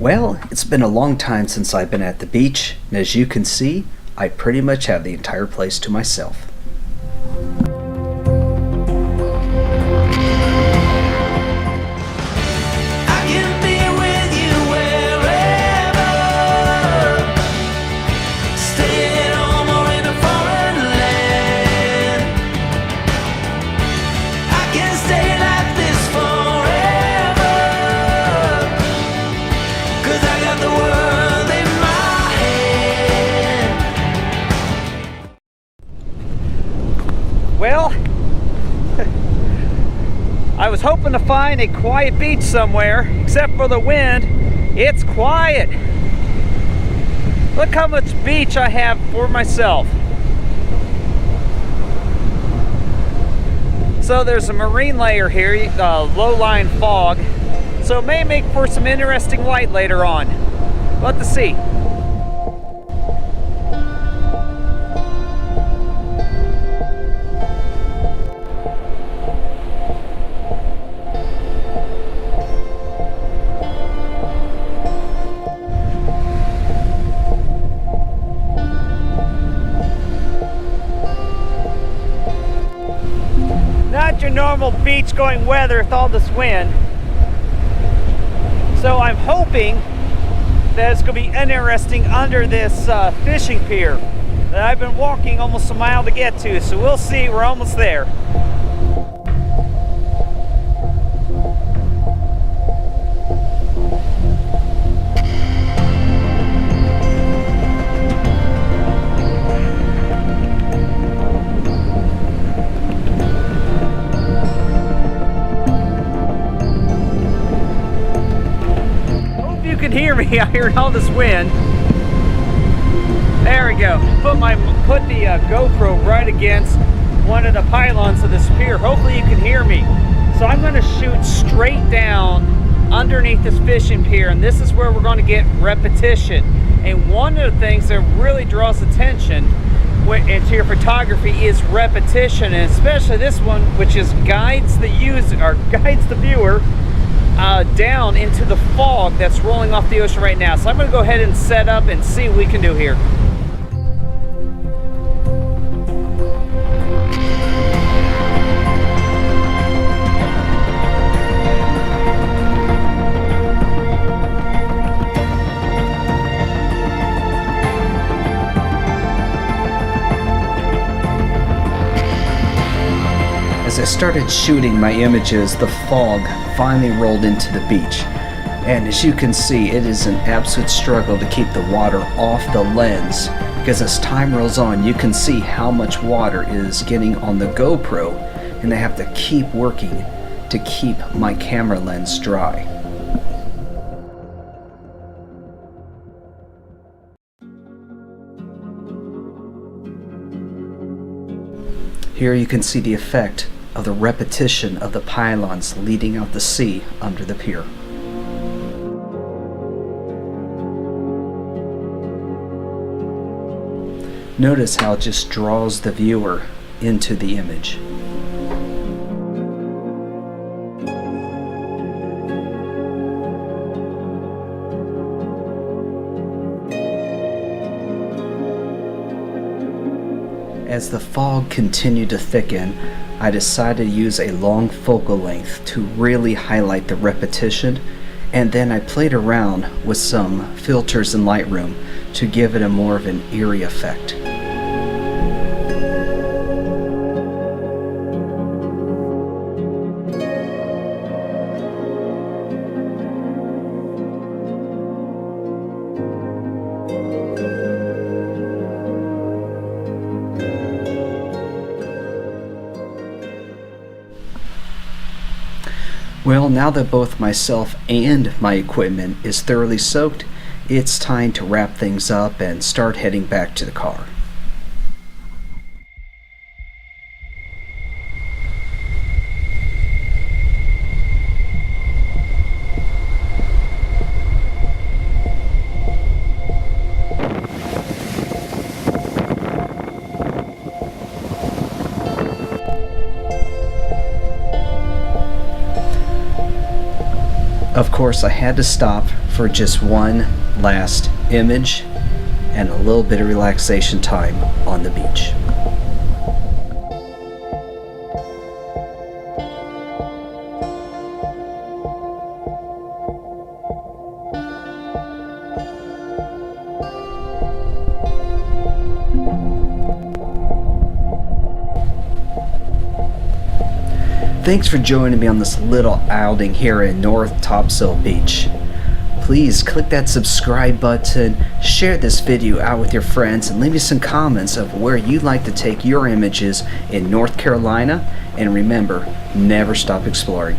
Well, it's been a long time since I've been at the beach, and as you can see, I pretty much have the entire place to myself. Well, I was hoping to find a quiet beach somewhere, except for the wind. It's quiet. Look how much beach I have for myself. So there's a marine layer here, low-lying fog, so it may make for some interesting light later on. We'll have to see. Not your normal beach going weather with all this wind. So I'm hoping that it's going to be interesting under this fishing pier that I've been walking almost a mile to get to. So we'll see, we're almost there. Hear me out here in all this wind. There we go. Put the GoPro right against one of the pylons of this pier. Hopefully you can hear me. So I'm going to shoot straight down underneath this fishing pier, and this is where we're going to get repetition. And one of the things that really draws attention into your photography is repetition, and especially this one, which is guides the viewer down into the fog that's rolling off the ocean right now. So I'm going to go ahead and set up and see what we can do here. As I started shooting my images, the fog finally rolled into the beach. And as you can see, it is an absolute struggle to keep the water off the lens, because as time rolls on, you can see how much water is getting on the GoPro, and I have to keep working to keep my camera lens dry. Here you can see the effect of the repetition of the pylons leading out to sea under the pier. Notice how it just draws the viewer into the image. As the fog continued to thicken, I decided to use a long focal length to really highlight the repetition, and then I played around with some filters in Lightroom to give it a more of an eerie effect. Well, now that both myself and my equipment is thoroughly soaked, it's time to wrap things up and start heading back to the car. Of course, I had to stop for just one last image and a little bit of relaxation time on the beach. Thanks for joining me on this little outing here in North Topsail Beach. Please click that subscribe button, share this video out with your friends, and leave me some comments of where you'd like to take your images in North Carolina. And remember, never stop exploring.